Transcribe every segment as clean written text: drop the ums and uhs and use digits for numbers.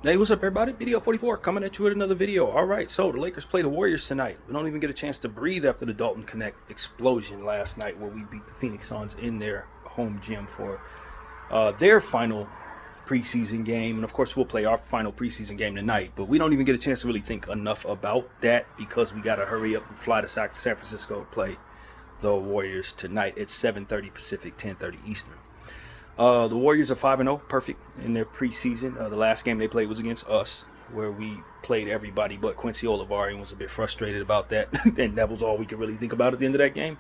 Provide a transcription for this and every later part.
Hey, what's up, everybody? Video 44 coming at you with another video. All right, so the Lakers play the Warriors tonight. We don't even get a chance to breathe after the Dalton Connect explosion last night, where we beat the Phoenix Suns in their home gym for their final preseason game. And of course, we'll play our final preseason game tonight. But we don't even get a chance to really think enough about that because we got to hurry up and fly to San Francisco to play the Warriors tonight at 7:30 Pacific, 10:30 Eastern. The Warriors are 5-0, perfect in their preseason. The last game they played was against us, where we played everybody but Quincy Olivari and was a bit frustrated about that. And that was all we could really think about at the end of that game.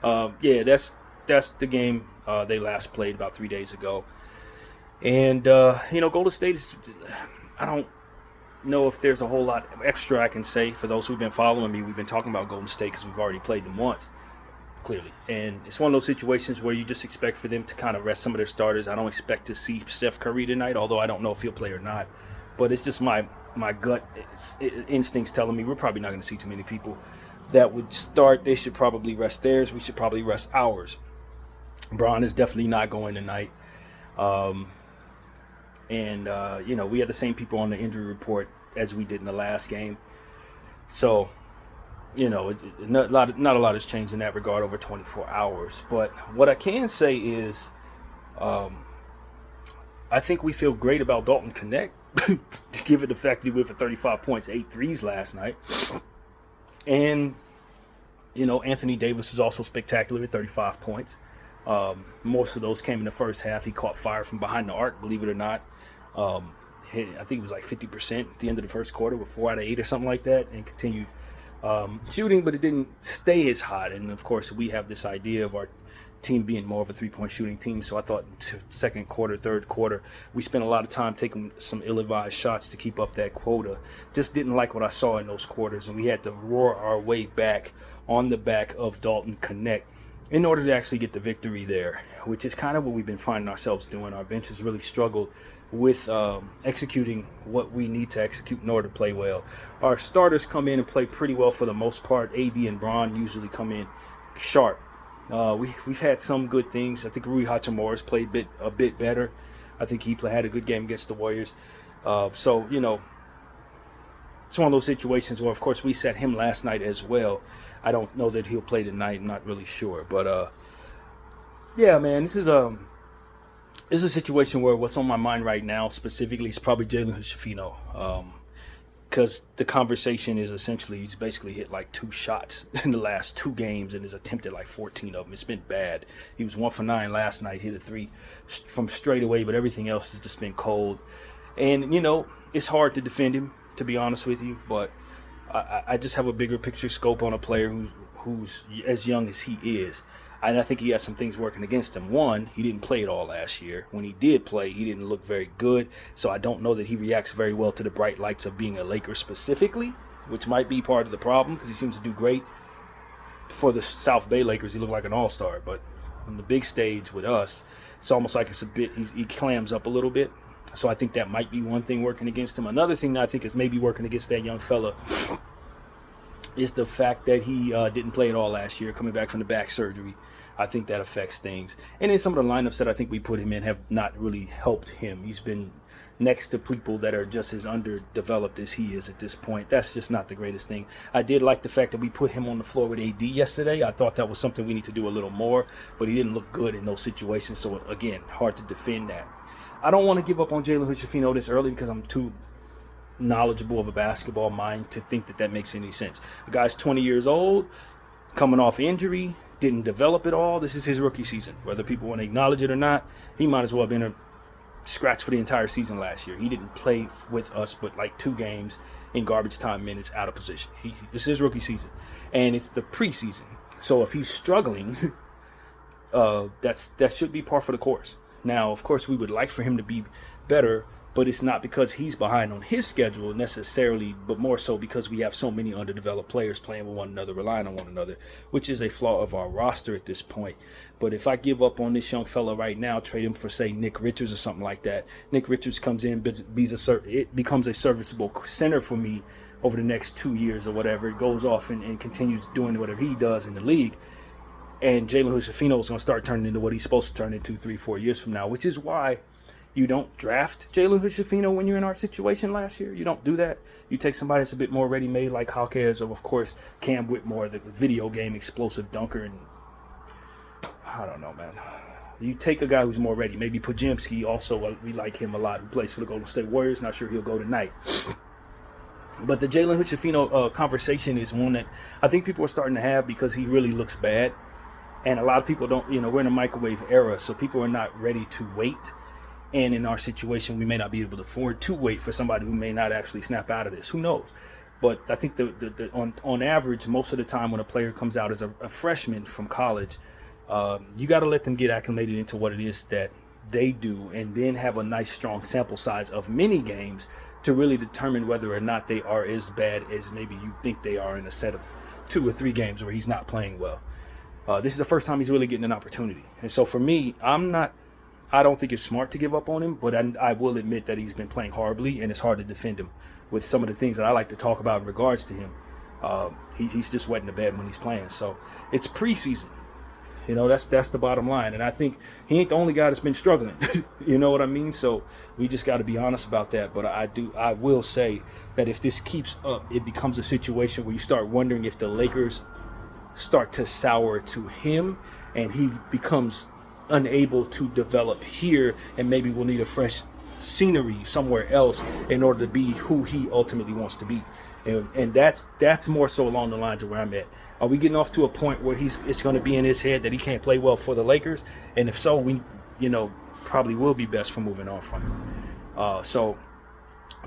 That's the game they last played about 3 days ago. And, Golden State is, I don't know if there's a whole lot extra I can say. For those who've been following me, we've been talking about Golden State because we've already played them once. Clearly. And it's one of those situations where you just expect for them to kind of rest some of their starters. I don't expect to see Steph Curry tonight, although I don't know if he'll play or not. But it's just my gut instincts telling me we're probably not going to see too many people that would start. They should probably rest theirs. We should probably rest ours. Bron is definitely not going tonight. We had the same people on the injury report as we did in the last game. So, not a lot has changed in that regard over 24 hours. But what I can say is I think we feel great about Dalton Connect, given the fact that he went for 35 points, 8 threes last night. And, Anthony Davis was also spectacular at 35 points. Most of those came in the first half. He caught fire from behind the arc, believe it or not. I think it was like 50% at the end of the first quarter with 4 out of 8 or something like that, and continued shooting, but it didn't stay as hot. And of course, we have this idea of our team being more of a three-point shooting team. So I thought second quarter, third quarter, we spent a lot of time taking some ill-advised shots to keep up that quota. Just didn't like what I saw in those quarters, and we had to roar our way back on the back of Dalton Connect in order to actually get the victory there, which is kind of what we've been finding ourselves doing. Our bench has really struggled with executing what we need to execute in order to play well. Our starters come in and play pretty well for the most part. AD and Bron usually come in sharp. We've had some good things. I think Rui Hachimura's played a bit better. I think he had a good game against the Warriors. It's one of those situations where, of course, we set him last night as well. I don't know that he'll play tonight. I'm not really sure. But, this is a situation where what's on my mind right now specifically is probably Jalen Hood-Schifino. Because the conversation is essentially he's basically hit like 2 shots in the last 2 games and has attempted like 14 of them. It's been bad. He was 1 for 9 last night, hit a 3 from straight away, but everything else has just been cold. And, it's hard to defend him, to be honest with you, but I just have a bigger picture scope on a player who's as young as he is. And I think he has some things working against him. One, he didn't play at all last year. When he did play, he didn't look very good. So I don't know that he reacts very well to the bright lights of being a Laker specifically, which might be part of the problem because he seems to do great. For the South Bay Lakers, he looked like an all-star. But on the big stage with us, it's almost like it's a bit, he clams up a little bit. So I think that might be one thing working against him. Another thing that I think is maybe working against that young fella is the fact that he didn't play at all last year, coming back from the back surgery. I think that affects things. And then some of the lineups that I think we put him in have not really helped him. He's been next to people that are just as underdeveloped as he is at this point. That's just not the greatest thing. I did like the fact that we put him on the floor with AD yesterday. I thought that was something we need to do a little more, but he didn't look good in those situations. So, again, hard to defend that. I don't want to give up on Jalen Hood-Schifino this early because I'm too knowledgeable of a basketball mind to think that makes any sense. The guy's 20 years old, coming off injury, didn't develop at all. This is his rookie season. Whether people want to acknowledge it or not, he might as well have been a scratch for the entire season last year. He didn't play with us but like 2 games in garbage time minutes out of position. This is his rookie season, and it's the preseason. So if he's struggling, that should be par for the course. Now, of course, we would like for him to be better, but it's not because he's behind on his schedule necessarily, but more so because we have so many underdeveloped players playing with one another, relying on one another, which is a flaw of our roster at this point. But if I give up on this young fella right now, trade him for, say, Nick Richards or something like that, Nick Richards comes in, it becomes a serviceable center for me over the next 2 years or whatever. It goes off and continues doing whatever he does in the league. And Jalen Hood-Schifino is going to start turning into what he's supposed to turn into 3-4 years from now, which is why You don't draft Jalen Hood-Schifino when you're in our situation last year. You don't do that. You take somebody that's a bit more ready-made like Hawkes, or, of course, Cam Whitmore, the video game explosive dunker. And I don't know, man. You take a guy who's more ready. Maybe Podziemski also, we like him a lot, who plays for the Golden State Warriors. Not sure he'll go tonight. But the Jalen Hood-Schifino conversation is one that I think people are starting to have because he really looks bad. And a lot of people don't, we're in a microwave era, so people are not ready to wait. And in our situation, we may not be able to afford to wait for somebody who may not actually snap out of this. Who knows? But I think on average, most of the time when a player comes out as a freshman from college, you got to let them get acclimated into what it is that they do, and then have a nice, strong sample size of many games to really determine whether or not they are as bad as maybe you think they are in a set of 2 or 3 games where he's not playing well. This is the first time he's really getting an opportunity. And so for me, I don't think it's smart to give up on him, but I will admit that he's been playing horribly, and it's hard to defend him with some of the things that I like to talk about in regards to him. He's just wetting the bed when he's playing. So it's preseason. That's the bottom line. And I think he ain't the only guy that's been struggling. You know what I mean? So we just got to be honest about that. But I will say that if this keeps up, it becomes a situation where you start wondering if the Lakers start to sour to him and he becomes unable to develop here, and maybe we'll need a fresh scenery somewhere else in order to be who he ultimately wants to be. And that's more so along the lines of where I'm at. Are we getting off to a point where it's going to be in his head that he can't play well for the Lakers? And if so, we probably will be best for moving on from him. So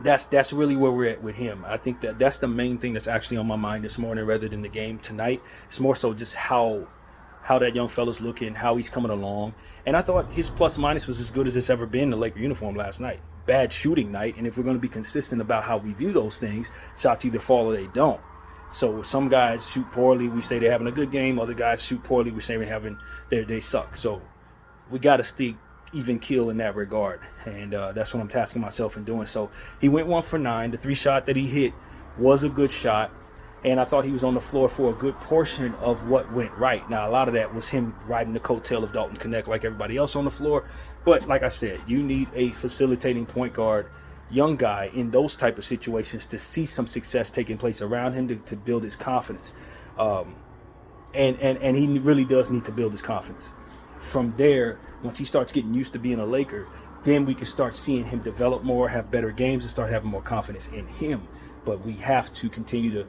that's really where we're at with him. I think that's the main thing that's actually on my mind this morning rather than the game tonight. It's more so just how that young fella's looking, how he's coming along. And I thought his plus minus was as good as it's ever been in the Laker uniform last night. Bad shooting night, and if we're going to be consistent about how we view those things, shots either fall or they don't. So some guys shoot poorly, we say they're having a good game. Other guys shoot poorly, we say they suck. So we got to stay even keel in that regard, and that's what I'm tasking myself in doing. So he went 1 for 9. The 3 shot that he hit was a good shot. And I thought he was on the floor for a good portion of what went right. Now, a lot of that was him riding the coattail of Dalton Connect like everybody else on the floor. But like I said, you need a facilitating point guard, young guy in those type of situations to see some success taking place around him to build his confidence. And he really does need to build his confidence. From there, once he starts getting used to being a Laker, then we can start seeing him develop more, have better games, and start having more confidence in him. But we have to continue to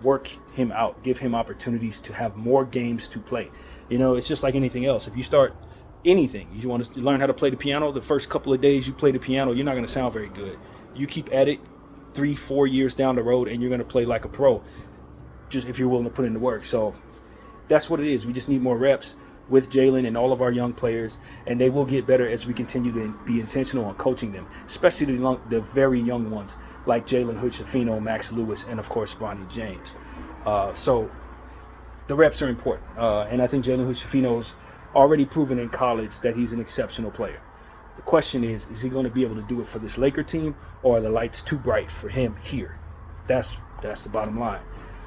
work him out, give him opportunities to have more games to play. It's just like anything else. If you start anything, you want to learn how to play the piano, the first couple of days you play the piano, you're not going to sound very good. You keep at it 3-4 years down the road, and you're going to play like a pro, just if you're willing to put in the work. So that's what it is. We just need more reps with Jalen and all of our young players, and they will get better as we continue to be intentional on coaching them, especially the very young ones like Jalen Hood-Schifino, Max Lewis, and of course Bronny James. So the reps are important, and I think Jalen Hood-Schifino's already proven in college that he's an exceptional player. The question is he going to be able to do it for this Laker team, or are the lights too bright for him here? That's the bottom line.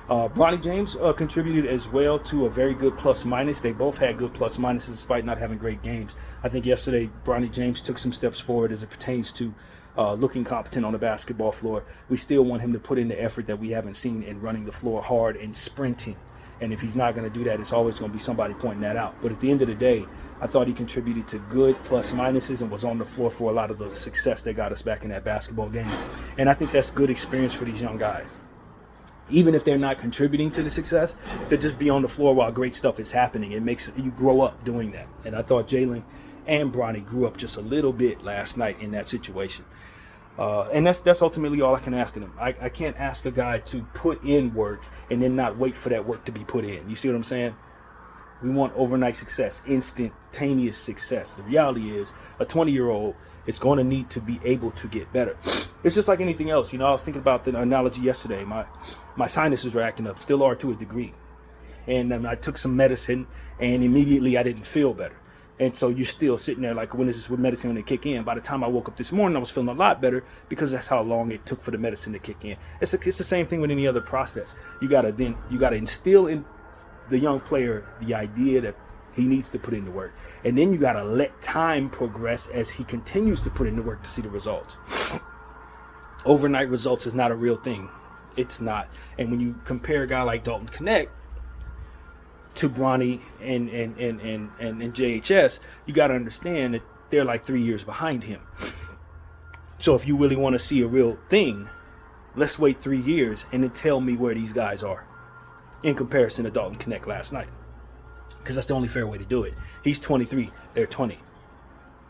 Bronny James contributed as well to a very good plus minus. They both had good plus minuses despite not having great games. I think yesterday Bronny James took some steps forward as it pertains to looking competent on the basketball floor. We still want him to put in the effort that we haven't seen in running the floor hard and sprinting. And if he's not going to do that, it's always going to be somebody pointing that out. But at the end of the day, I thought he contributed to good plus minuses and was on the floor for a lot of the success that got us back in that basketball game. And I think that's good experience for these young guys. Even if they're not contributing to the success, to just be on the floor while great stuff is happening, it makes you grow up doing that. And I thought Jalen and Bronny grew up just a little bit last night in that situation. And that's ultimately all I can ask of them. I can't ask a guy to put in work and then not wait for that work to be put in. You see what I'm saying? We want overnight success, instantaneous success. The reality is a 20-year-old is going to need to be able to get better. It's just like anything else. I was thinking about the analogy yesterday. My sinuses were acting up, still are to a degree. And I took some medicine, and immediately I didn't feel better. And so you're still sitting there like, when is this with medicine when it kick in? By the time I woke up this morning, I was feeling a lot better because that's how long it took for the medicine to kick in. It's the same thing with any other process. You gotta instill in the young player the idea that He needs to put in the work. And then you got to let time progress as he continues to put in the work to see the results. Overnight results is not a real thing. It's not. And when you compare a guy like Dalton Connect to Bronny and JHS, you got to understand that they're like 3 years behind him. So if you really want to see a real thing, let's wait 3 years and then tell me where these guys are in comparison to Dalton Connect last night. Because that's the only fair way to do it. He's 23, they're 20.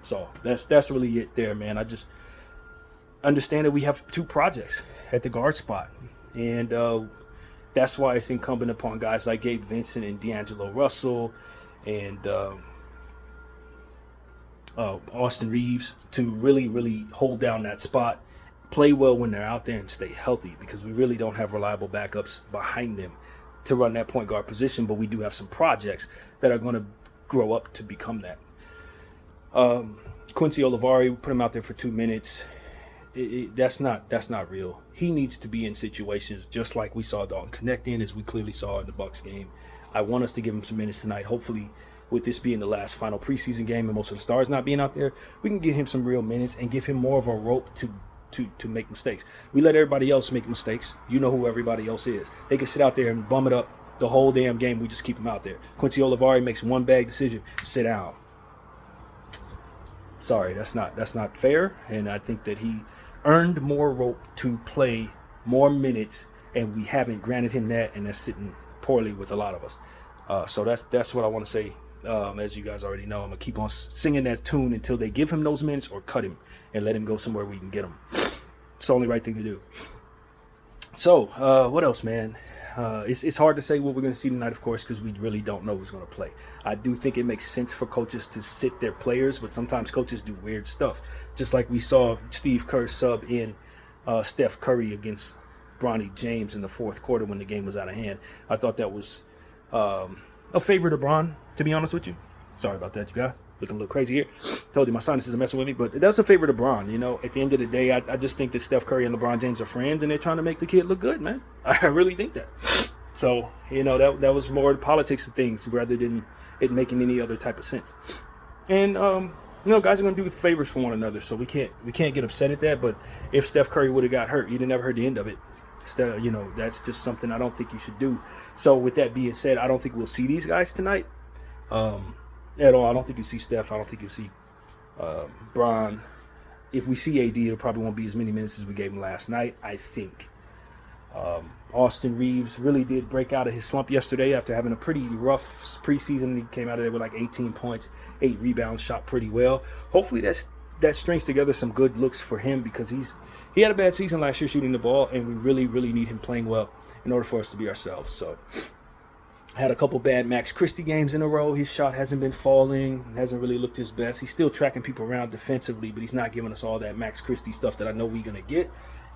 So that's really it there, man. I just understand that we have 2 projects at the guard spot. And that's why it's incumbent upon guys like Gabe Vincent and D'Angelo Russell and Austin Reeves to really, really hold down that spot, play well when they're out there, and stay healthy, because we really don't have reliable backups behind them to run that point guard position, but we do have some projects that are going to grow up to become that. Quincy Olivari, we put him out there for 2 minutes. That's not real. He needs to be in situations just like we saw Dalton Connect in, as we clearly saw in the Bucks game. I want us to give him some minutes tonight. Hopefully, with this being the last final preseason game and most of the stars not being out there, we can get him some real minutes and give him more of a rope to make mistakes. We let everybody else make mistakes. You know who everybody else is. They can sit out there and bum it up the whole damn game. We just keep them out there. Quincy Olivari makes one bad decision. Sit down. Sorry, that's not fair. And I think that he earned more rope to play more minutes, and we haven't granted him that, and that's sitting poorly with a lot of us. So that's what I want to say. As you guys already know, I'm going to keep on singing that tune until they give him those minutes or cut him and let him go somewhere we can get him. It's the only right thing to do. So, what else, man? It's hard to say what we're going to see tonight, of course, because we really don't know who's going to play. I do think it makes sense for coaches to sit their players, but sometimes coaches do weird stuff. Just like we saw Steve Kerr sub in Steph Curry against Bronny James in the fourth quarter when the game was out of hand. I thought that was a favor to Bron, to be honest with you. Sorry about that, you guys. Looking a little crazy here. Told you my sinuses are messing with me, but that's a favor to Bron. You know, at the end of the day, I just think that Steph Curry and LeBron James are friends, and they're trying to make the kid look good, man. I really think that. So, you know, that was more the politics of things rather than it making any other type of sense. And you know, guys are going to do favors for one another, so we can't get upset at that. But if Steph Curry would have got hurt, you'd have never heard the end of it. You know, that's just something I don't think you should do. So with that being said, I don't think we'll see these guys tonight at all. I don't think you see Steph. I don't think you see Bron. If we see AD, it probably won't be as many minutes as we gave him last night, I think. Austin Reeves really did break out of his slump yesterday after having a pretty rough preseason. He came out of there with like 18 points, 8 rebounds, shot pretty well. Hopefully that strings together some good looks for him, because he had a bad season last year shooting the ball, and we really, really need him playing well in order for us to be ourselves. So had a couple bad Max Christie games in a row. His shot hasn't been falling, hasn't really looked his best. He's still tracking people around defensively, but he's not giving us all that Max Christie stuff that I know we're going to get.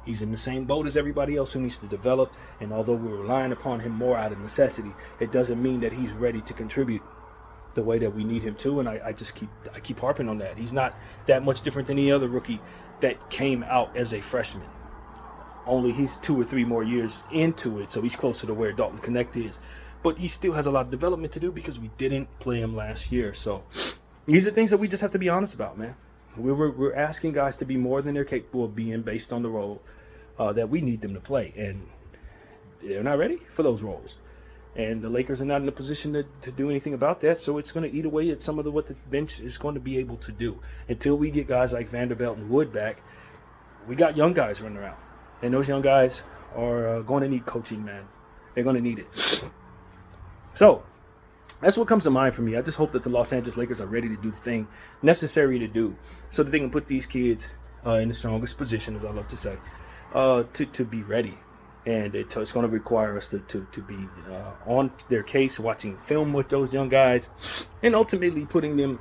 He's in the same boat as everybody else who needs to develop, and although we're relying upon him more out of necessity, it doesn't mean that he's ready to contribute the way that we need him to, and I keep harping on that. He's not that much different than any other rookie that came out as a freshman. Only he's 2 or 3 more years into it, so he's closer to where Dalton Connect is. But he still has a lot of development to do because we didn't play him last year. So these are things that we just have to be honest about, man. We're asking guys to be more than they're capable of being based on the role that we need them to play, and they're not ready for those roles. And the Lakers are not in a position to do anything about that, so it's going to eat away at some of what the bench is going to be able to do. Until we get guys like Vanderbilt and Wood back, we got young guys running around. And those young guys are going to need coaching, man. They're going to need it. So that's what comes to mind for me. I just hope that the Los Angeles Lakers are ready to do the thing necessary to do so that they can put these kids in the strongest position, as I love to say, to be ready. And it's going to require us to be on their case, watching film with those young guys, and ultimately putting them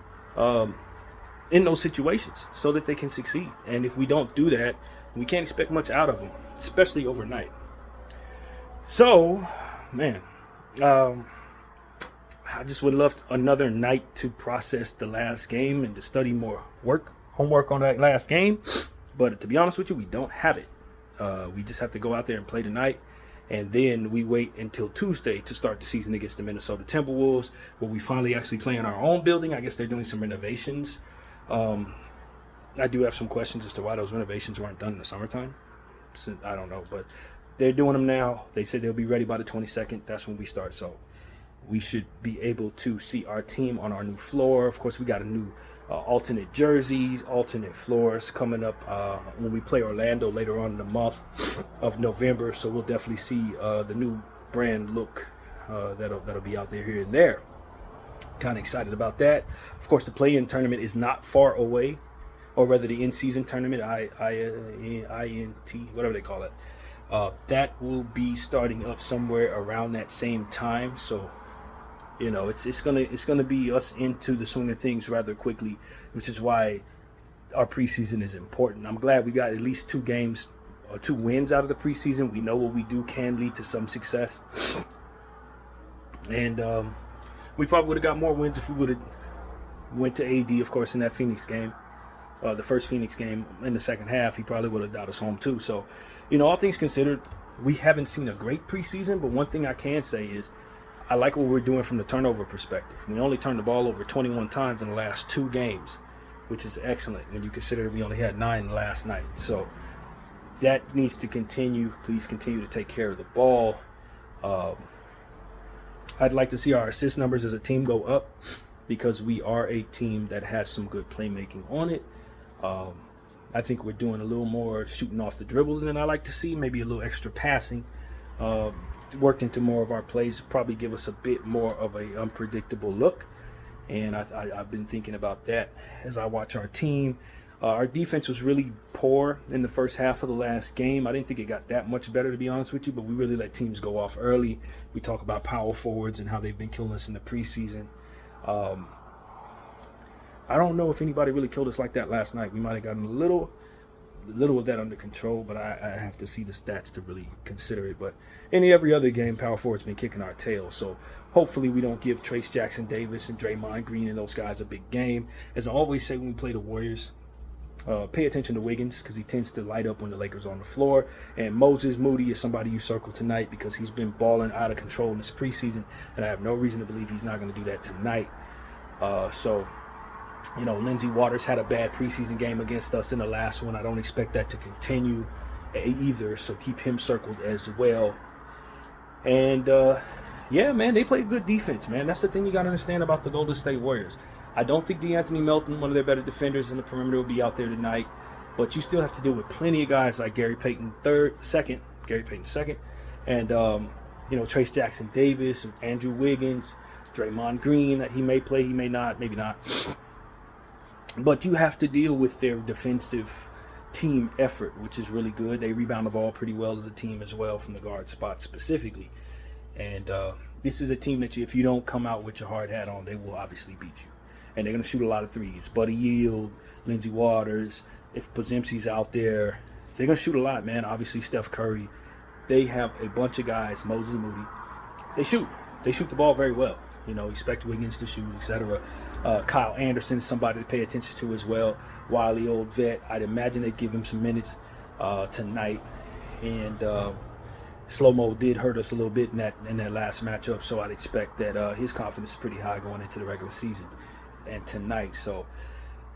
in those situations so that they can succeed. And if we don't do that, we can't expect much out of them, especially overnight. So, man, I just would love another night to process the last game and to study more homework on that last game. But to be honest with you, we don't have it. We just have to go out there and play tonight And then we wait until Tuesday to start the season against the Minnesota Timberwolves, where we finally actually play in our own building. I guess they're doing some renovations. I do have some questions as to why those renovations weren't done in the summertime. So, I don't know, but they're doing them now. They said they'll be ready by the 22nd. That's when we start. So we should be able to see our team on our new floor. Of course, we got a new alternate jerseys, alternate floors coming up when we play Orlando later on in the month of November. So we'll definitely see the new brand look that'll be out there here and there. Kind of excited about that. Of course, the play-in tournament is not far away, or rather the in-season tournament, INT, whatever they call it. That will be starting up somewhere around that same time. So, you know, it's gonna be us into the swing of things rather quickly, which is why our preseason is important. I'm glad we got at least 2 games or 2 wins out of the preseason. We know what we do can lead to some success, and we probably would have got more wins if we would have went to AD, of course, in that Phoenix game. The first Phoenix game in the second half, he probably would have got us home too. So, you know, all things considered, we haven't seen a great preseason, but one thing I can say is I like what we're doing from the turnover perspective. We only turned the ball over 21 times in the last 2 games, which is excellent when you consider we only had 9 last night. So that needs to continue. Please continue to take care of the ball. I'd like to see our assist numbers as a team go up, because we are a team that has some good playmaking on it. I think we're doing a little more shooting off the dribble than I like to see, maybe a little extra passing. Worked into more of our plays, probably give us a bit more of a unpredictable look. And I've been thinking about that as I watch our team. Our defense was really poor in the first half of the last game. I didn't think it got that much better, to be honest with you, but we really let teams go off early. We talk about power forwards and how they've been killing us in the preseason. I don't know if anybody really killed us like that last night. We might have gotten a little of that under control, but I have to see the stats to really consider it. But in every other game, power forward's been kicking our tail. So hopefully we don't give Trace Jackson Davis and Draymond Green and those guys a big game. As I always say when we play the Warriors, pay attention to Wiggins, because he tends to light up when the Lakers are on the floor. And Moses Moody is somebody you circle tonight, because he's been balling out of control in this preseason, and I have no reason to believe he's not going to do that tonight. So, you know, Lindsey Waters had a bad preseason game against us in the last one. I don't expect that to continue either, so keep him circled as well. And, yeah, man, they play good defense, man. That's the thing you got to understand about the Golden State Warriors. I don't think DeAnthony Melton, one of their better defenders in the perimeter, will be out there tonight, but you still have to deal with plenty of guys like Gary Payton II, and, you know, Trace Jackson Davis, Andrew Wiggins, Draymond Green. He may play, he may not, maybe not. But you have to deal with their defensive team effort, which is really good. They rebound the ball pretty well as a team as well, from the guard spot specifically. And this is a team that if you don't come out with your hard hat on, they will obviously beat you. And they're going to shoot a lot of threes. Buddy Yield, Lindsey Waters, if Podziemski's out there, they're going to shoot a lot, man. Obviously, Steph Curry. They have a bunch of guys, Moses Moody. They shoot the ball very well. You know, expect Wiggins to shoot, etc. Kyle Anderson is somebody to pay attention to as well. Wily old vet. I'd imagine they'd give him some minutes tonight. And Slow-Mo did hurt us a little bit in that last matchup, so I'd expect that his confidence is pretty high going into the regular season and tonight. So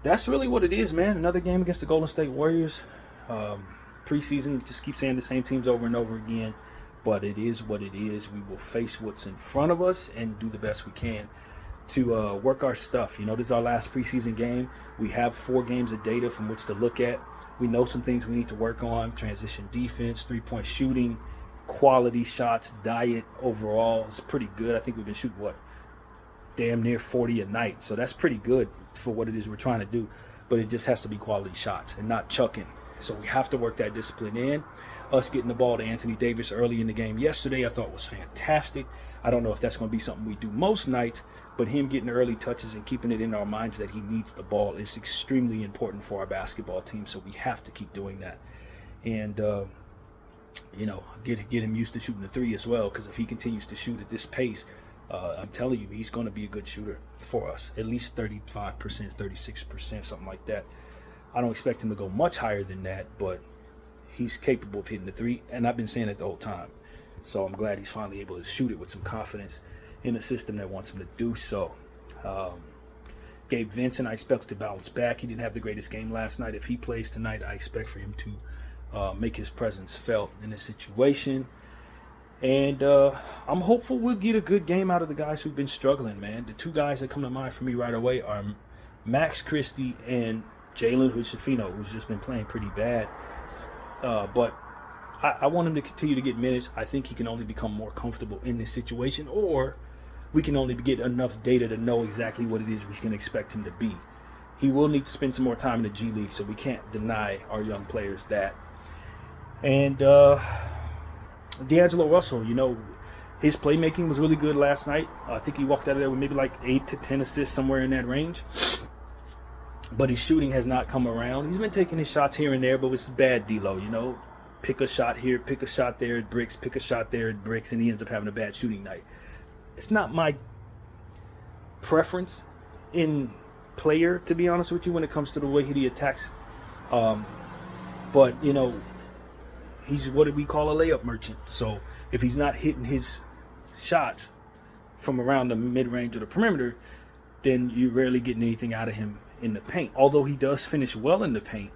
that's really what it is, man. Another game against the Golden State Warriors. Preseason, just keep saying the same teams over and over again. But it is what it is. We will face what's in front of us and do the best we can to work our stuff. You know, this is our last preseason game. We have 4 games of data from which to look at. We know some things we need to work on: transition defense, 3-point shooting, quality shots, diet overall. It's pretty good. I think we've been shooting, damn near 40 a night. So that's pretty good for what it is we're trying to do. But it just has to be quality shots and not chucking. So we have to work that discipline in. Us getting the ball to Anthony Davis early in the game yesterday, I thought was fantastic. I don't know if that's going to be something we do most nights, but him getting early touches and keeping it in our minds that he needs the ball is extremely important for our basketball team. So we have to keep doing that. And, you know, get him used to shooting the 3 as well, because if he continues to shoot at this pace, I'm telling you, he's going to be a good shooter for us. At least 35%, 36%, something like that. I don't expect him to go much higher than that, but he's capable of hitting the 3, and I've been saying it the whole time. So I'm glad he's finally able to shoot it with some confidence in a system that wants him to do so. Gabe Vincent, I expect to bounce back. He didn't have the greatest game last night. If he plays tonight, I expect for him to make his presence felt in this situation. And I'm hopeful we'll get a good game out of the guys who've been struggling, man. The two guys that come to mind for me right away are Max Christie and Jalen Hood-Schifino, who's just been playing pretty bad. But I want him to continue to get minutes. I think he can only become more comfortable in this situation, or we can only get enough data to know exactly what it is we can expect him to be. He will need to spend some more time in the G League, so we can't deny our young players that. And D'Angelo Russell, his playmaking was really good last night. I think he walked out of there with maybe like 8 to 10 assists, somewhere in that range. But his shooting has not come around. He's been taking his shots here and there, but it's bad D-Lo, Pick a shot here, pick a shot there at bricks, pick a shot there at bricks, and he ends up having a bad shooting night. It's not my preference in player, to be honest with you, when it comes to the way he attacks. But, he's what we call a layup merchant. So if he's not hitting his shots from around the mid-range or the perimeter, then you're rarely getting anything out of him in the paint. Although he does finish well in the paint,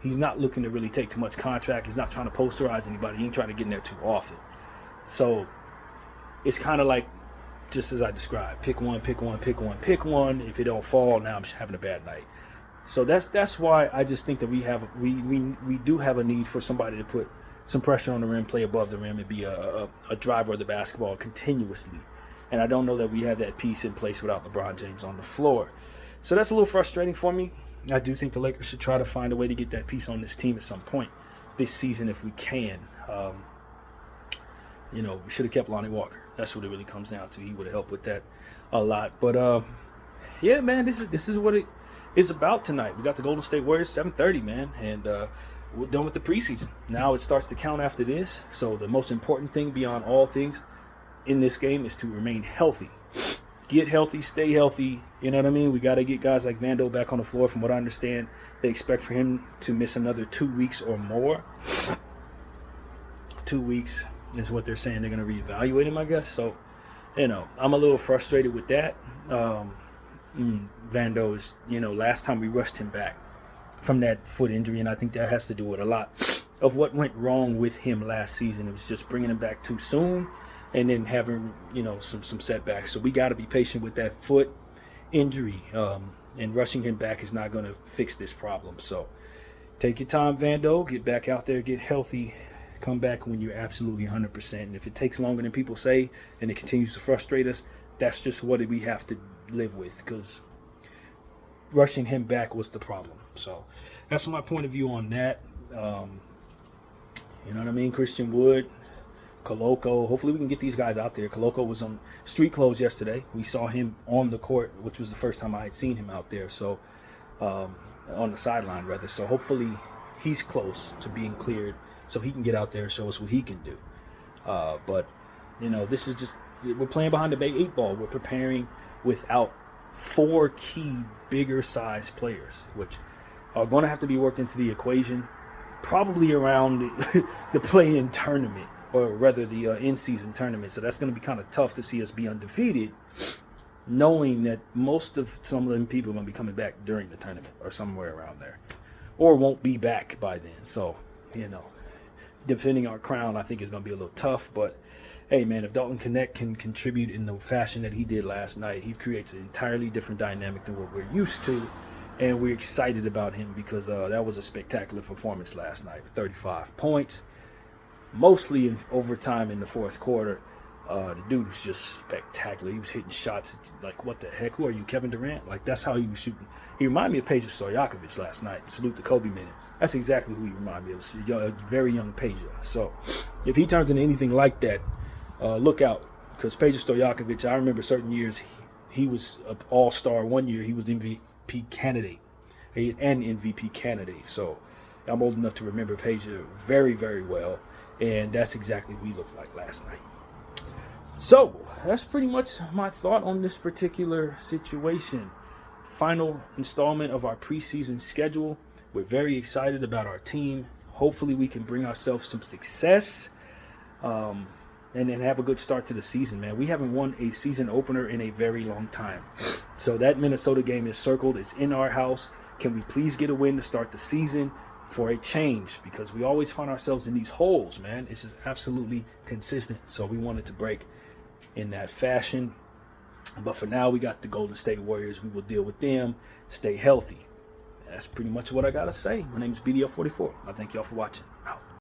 he's not looking to really take too much contact. He's not trying to posterize anybody. He ain't trying to get in there too often. So it's kind of like, just as I described, pick one. If it don't fall, now I'm having a bad night. So that's why I just think that we do have a need for somebody to put some pressure on the rim, play above the rim, and be a driver of the basketball continuously. And I don't know that we have that piece in place without LeBron James on the floor. So that's a little frustrating for me. I do think the Lakers should try to find a way to get that piece on this team at some point this season if we can. We should have kept Lonnie Walker. That's what it really comes down to. He would have helped with that a lot. But, yeah, man, this is what it is about tonight. We got the Golden State Warriors, 7:30, man. And we're done with the preseason. Now it starts to count after this. So the most important thing beyond all things in this game is to remain healthy. Get healthy, stay healthy. You know what I mean? We got to get guys like Vando back on the floor. From what I understand, they expect for him to miss another 2 weeks or more. 2 weeks is what they're saying. They're going to reevaluate him, I guess. So, I'm a little frustrated with that. Vando is, last time we rushed him back from that foot injury, and I think that has to do with a lot of what went wrong with him last season. It was just bringing him back too soon and then having, some setbacks. So we got to be patient with that foot injury, and rushing him back is not going to fix this problem. So take your time, Vando. Get back out there, get healthy. Come back when you're absolutely 100%. And if it takes longer than people say and it continues to frustrate us, that's just what we have to live with, because rushing him back was the problem. So that's my point of view on that. You know what I mean? Christian Wood, Koloko. Hopefully we can get these guys out there. Koloko was on street clothes yesterday. We saw him on the court, which was the first time I had seen him out there. So on the sideline, rather. So hopefully he's close to being cleared so he can get out there and show us what he can do. But, this is just, we're playing behind the 8 ball. We're preparing without 4 key bigger size players, which are going to have to be worked into the equation probably around the play-in tournament, or rather the in-season tournament. So that's going to be kind of tough to see us be undefeated, knowing that some of them people are going to be coming back during the tournament or somewhere around there, or won't be back by then. So, defending our crown, I think, is going to be a little tough. But, hey, man, if Dalton Connect can contribute in the fashion that he did last night, he creates an entirely different dynamic than what we're used to. And we're excited about him because that was a spectacular performance last night. 35 points, mostly in overtime in the fourth quarter. The dude was just spectacular. He was hitting shots like, what the heck? Who are you, Kevin Durant? Like, that's how he was shooting. He reminded me of Peja Stojakovic last night. Salute the Kobe minute. That's exactly who he reminded me of. A very young Peja. So if he turns into anything like that, look out. Because Peja Stojakovic, I remember certain years, he was an all-star. One year he was MVP candidate, an MVP candidate. So I'm old enough to remember Peja very, very well. And that's exactly who he looked like last night. So that's pretty much my thought on this particular situation. Final installment of our preseason schedule. We're very excited about our team. Hopefully we can bring ourselves some success. and have a good start to the season, man. We haven't won a season opener in a very long time. So that Minnesota game is circled. It's in our house. Can we please get a win to start the season for a change? Because we always find ourselves in these holes, man. This is absolutely consistent. So we wanted to break in that fashion. But for now, we got the Golden State Warriors. We will deal with them. Stay healthy. That's pretty much what I got to say. My name is BDL44. I thank y'all for watching. Out.